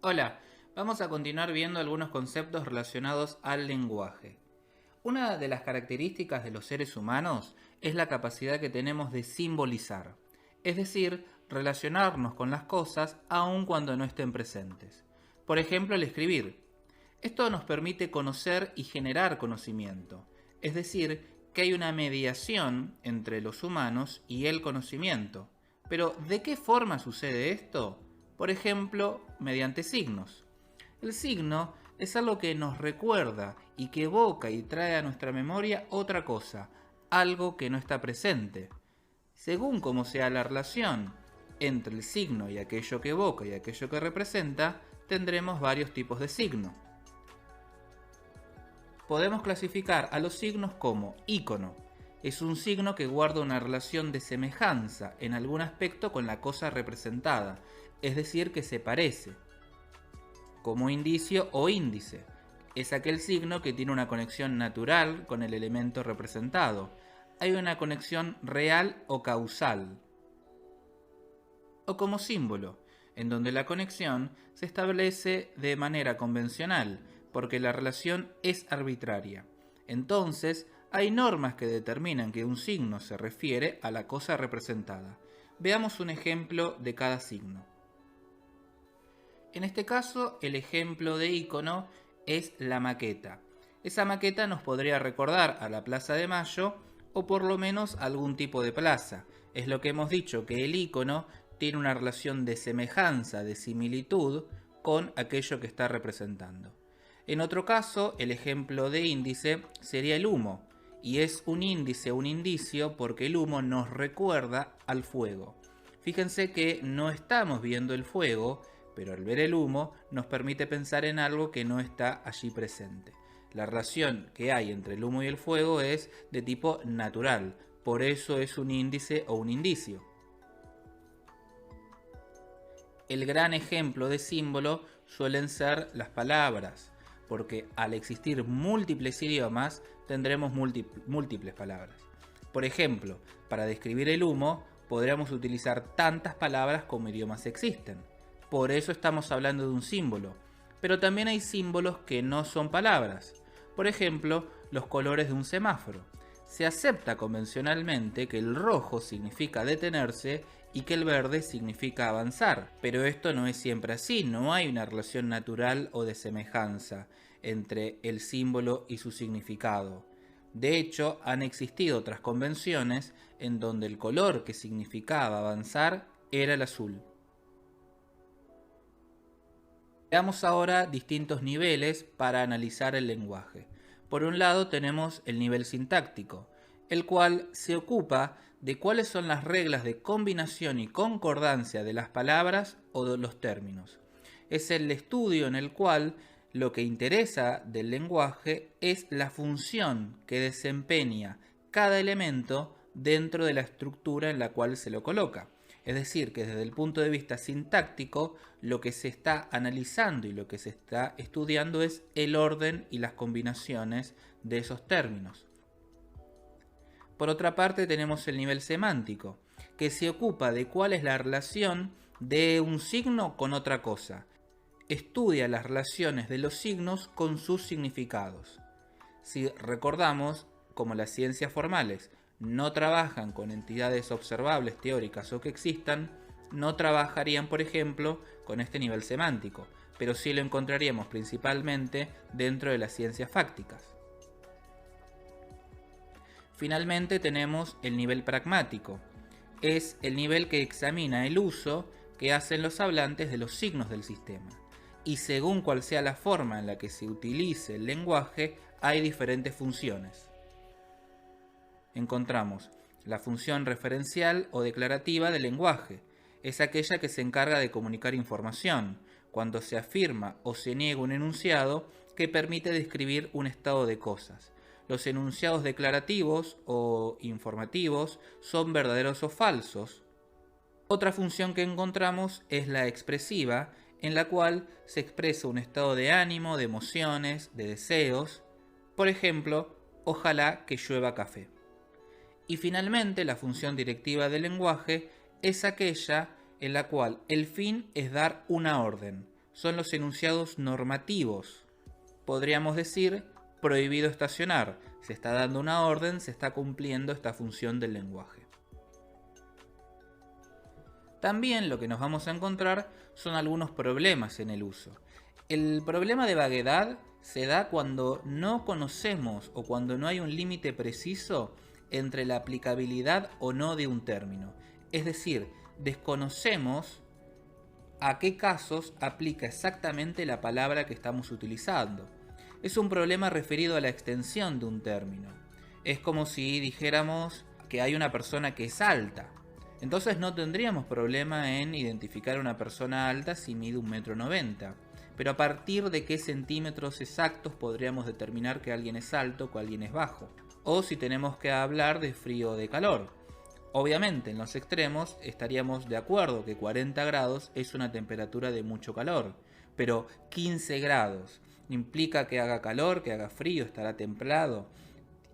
Hola, vamos a continuar viendo algunos conceptos relacionados al lenguaje. Una de las características de los seres humanos es la capacidad que tenemos de simbolizar, es decir, relacionarnos con las cosas aun cuando no estén presentes. Por ejemplo, el escribir. Esto nos permite conocer y generar conocimiento, es decir, que hay una mediación entre los humanos y el conocimiento. Pero, ¿de qué forma sucede esto? Por ejemplo, mediante signos. El signo es algo que nos recuerda y que evoca y trae a nuestra memoria otra cosa, algo que no está presente. Según cómo sea la relación entre el signo y aquello que evoca y aquello que representa, tendremos varios tipos de signo. Podemos clasificar a los signos como ícono. Es un signo que guarda una relación de semejanza en algún aspecto con la cosa representada, es decir, que se parece. Como indicio o índice. Es aquel signo que tiene una conexión natural con el elemento representado. Hay una conexión real o causal. O como símbolo, en donde la conexión se establece de manera convencional, porque la relación es arbitraria. Entonces, hay normas que determinan que un signo se refiere a la cosa representada. Veamos un ejemplo de cada signo. En este caso, el ejemplo de ícono es la maqueta. Esa maqueta nos podría recordar a la Plaza de Mayo o por lo menos algún tipo de plaza. Es lo que hemos dicho, que el ícono tiene una relación de semejanza, de similitud con aquello que está representando. En otro caso, el ejemplo de índice sería el humo, y es un índice, un indicio, porque el humo nos recuerda al fuego. Fíjense que no estamos viendo el fuego, pero al ver el humo nos permite pensar en algo que no está allí presente. La relación que hay entre el humo y el fuego es de tipo natural, por eso es un índice o un indicio. El gran ejemplo de símbolo suelen ser las palabras, porque al existir múltiples idiomas tendremos múltiples palabras. Por ejemplo, para describir el humo podríamos utilizar tantas palabras como idiomas existen. Por eso estamos hablando de un símbolo. Pero también hay símbolos que no son palabras. Por ejemplo, los colores de un semáforo. Se acepta convencionalmente que el rojo significa detenerse y que el verde significa avanzar, pero esto no es siempre así, no hay una relación natural o de semejanza entre el símbolo y su significado. De hecho, han existido otras convenciones en donde el color que significaba avanzar era el azul. Veamos ahora distintos niveles para analizar el lenguaje. Por un lado tenemos el nivel sintáctico, el cual se ocupa de cuáles son las reglas de combinación y concordancia de las palabras o de los términos. Es el estudio en el cual lo que interesa del lenguaje es la función que desempeña cada elemento dentro de la estructura en la cual se lo coloca. Es decir, que desde el punto de vista sintáctico, lo que se está analizando y lo que se está estudiando es el orden y las combinaciones de esos términos. Por otra parte, tenemos el nivel semántico, que se ocupa de cuál es la relación de un signo con otra cosa. Estudia las relaciones de los signos con sus significados. Si recordamos, como las ciencias formales no trabajan con entidades observables, teóricas o que existan, no trabajarían, por ejemplo, con este nivel semántico, pero sí lo encontraríamos principalmente dentro de las ciencias fácticas. Finalmente tenemos el nivel pragmático. Es el nivel que examina el uso que hacen los hablantes de los signos del sistema. Y según cuál sea la forma en la que se utilice el lenguaje, hay diferentes funciones. Encontramos la función referencial o declarativa del lenguaje. Es aquella que se encarga de comunicar información, cuando se afirma o se niega un enunciado que permite describir un estado de cosas. Los enunciados declarativos o informativos son verdaderos o falsos. Otra función que encontramos es la expresiva, en la cual se expresa un estado de ánimo, de emociones, de deseos. Por ejemplo, ojalá que llueva café. Y finalmente, la función directiva del lenguaje es aquella en la cual el fin es dar una orden. son los enunciados normativos. Podríamos decir prohibido estacionar. Se está dando una orden, se está cumpliendo esta función del lenguaje. También lo que nos vamos a encontrar son algunos problemas en el uso. El problema de vaguedad se da cuando no conocemos o cuando no hay un límite preciso entre la aplicabilidad o no de un término. Es decir, desconocemos a qué casos aplica exactamente la palabra que estamos utilizando. Es un problema referido a la extensión de un término. Es como si dijéramos que hay una persona que es alta. Entonces no tendríamos problema en identificar a una persona alta si mide 1,90 m. Pero a partir de qué centímetros exactos podríamos determinar que alguien es alto o que alguien es bajo. O si tenemos que hablar de frío o de calor. Obviamente en los extremos estaríamos de acuerdo que 40 grados es una temperatura de mucho calor. Pero 15 grados implica que haga calor, que haga frío, estará templado.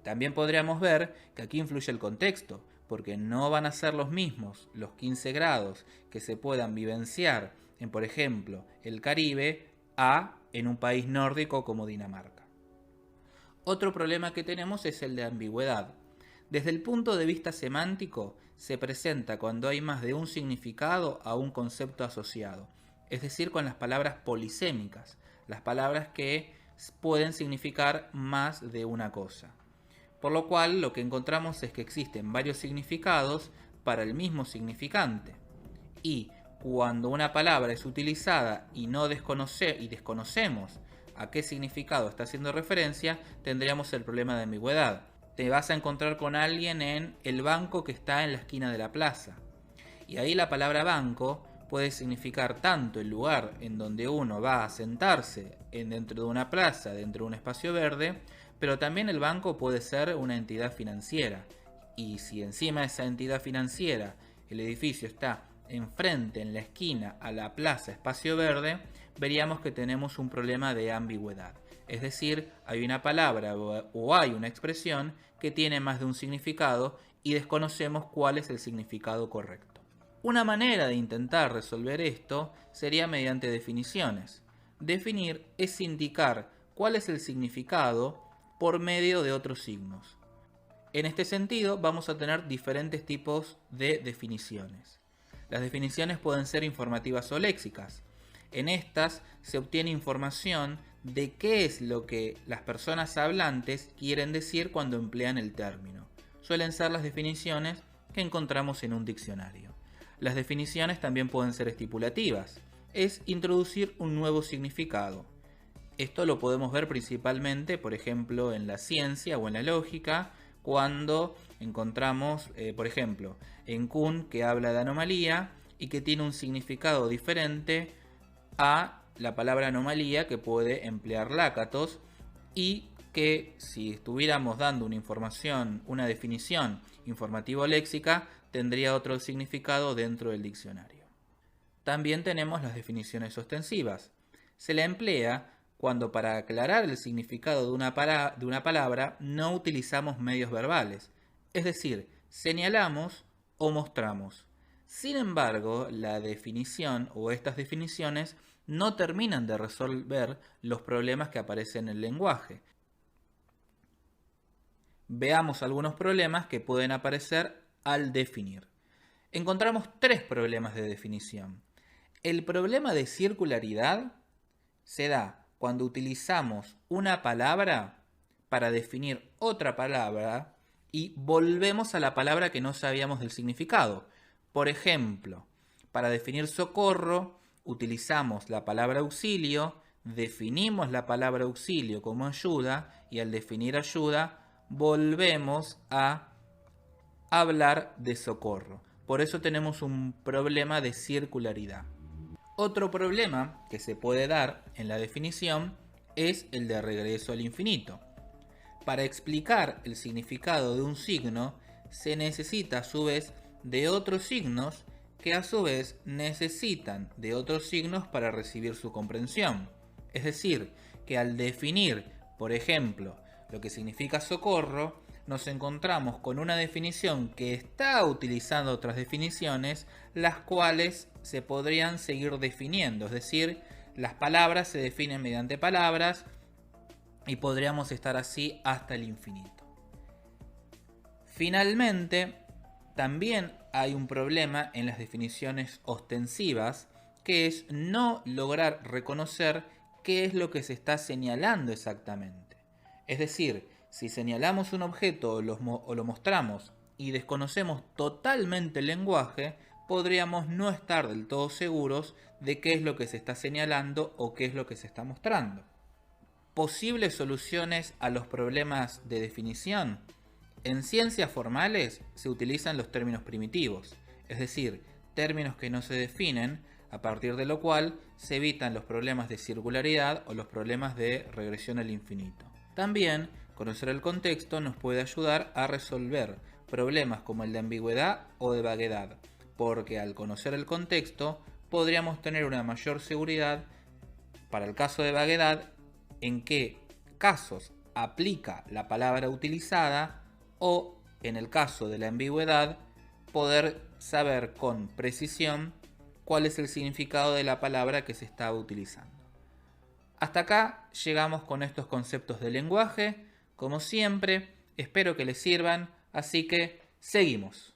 También podríamos ver que aquí influye el contexto, porque no van a ser los mismos los 15 grados que se puedan vivenciar en, por ejemplo, el Caribe a en un país nórdico como Dinamarca. Otro problema que tenemos es el de ambigüedad. Desde el punto de vista semántico, se presenta cuando hay más de un significado a un concepto asociado, es decir, con las palabras polisémicas, las palabras que pueden significar más de una cosa. Por lo cual, lo que encontramos es que existen varios significados para el mismo significante. Y cuando una palabra es utilizada y desconocemos a qué significado está haciendo referencia, tendríamos el problema de ambigüedad. Te vas a encontrar con alguien en el banco que está en la esquina de la plaza. Y ahí la palabra banco puede significar tanto el lugar en donde uno va a sentarse dentro de una plaza, dentro de un espacio verde, pero también el banco puede ser una entidad financiera. Y si encima de esa entidad financiera el edificio está enfrente, en la esquina, a la plaza espacio verde, veríamos que tenemos un problema de ambigüedad. Es decir, hay una palabra o hay una expresión que tiene más de un significado y desconocemos cuál es el significado correcto. Una manera de intentar resolver esto sería mediante definiciones. Definir es indicar cuál es el significado por medio de otros signos. En este sentido, vamos a tener diferentes tipos de definiciones. Las definiciones pueden ser informativas o léxicas. En estas se obtiene información de qué es lo que las personas hablantes quieren decir cuando emplean el término. Suelen ser las definiciones que encontramos en un diccionario. Las definiciones también pueden ser estipulativas. Es introducir un nuevo significado. Esto lo podemos ver principalmente, por ejemplo, en la ciencia o en la lógica, cuando encontramos, por ejemplo, en Kuhn, que habla de anomalía y que tiene un significado diferente a la palabra anomalía que puede emplear Lakatos, y que si estuviéramos dando una definición informativo-léxica, tendría otro significado dentro del diccionario. También tenemos las definiciones ostensivas. Se la emplea cuando para aclarar el significado de una palabra no utilizamos medios verbales, es decir, señalamos o mostramos. Sin embargo, la definición o estas definiciones no terminan de resolver los problemas que aparecen en el lenguaje. Veamos algunos problemas que pueden aparecer al definir. Encontramos tres problemas de definición. El problema de circularidad se da cuando utilizamos una palabra para definir otra palabra y volvemos a la palabra que no sabíamos del significado. Por ejemplo, para definir socorro utilizamos la palabra auxilio, definimos la palabra auxilio como ayuda y al definir ayuda volvemos a hablar de socorro. Por eso tenemos un problema de circularidad. Otro problema que se puede dar en la definición es el de regreso al infinito. Para explicar el significado de un signo se necesita a su vez de otros signos que a su vez necesitan de otros signos para recibir su comprensión. Es decir, que al definir, por ejemplo, lo que significa socorro, nos encontramos con una definición que está utilizando otras definiciones, las cuales se podrían seguir definiendo, es decir, Las palabras se definen mediante palabras y podríamos estar así hasta el infinito. Finalmente, también hay un problema en las definiciones ostensivas, que es no lograr reconocer qué es lo que se está señalando exactamente. Es decir, si señalamos un objeto o lo mostramos y desconocemos totalmente el lenguaje, podríamos no estar del todo seguros de qué es lo que se está señalando o qué es lo que se está mostrando. Posibles soluciones a los problemas de definición. En ciencias formales se utilizan los términos primitivos, es decir, términos que no se definen, a partir de lo cual se evitan los problemas de circularidad o los problemas de regresión al infinito. También, conocer el contexto nos puede ayudar a resolver problemas como el de ambigüedad o de vaguedad, porque al conocer el contexto podríamos tener una mayor seguridad para el caso de vaguedad en qué casos aplica la palabra utilizada, o en el caso de la ambigüedad poder saber con precisión cuál es el significado de la palabra que se está utilizando. Hasta acá llegamos con estos conceptos de lenguaje. Como siempre, espero que les sirvan, así que seguimos.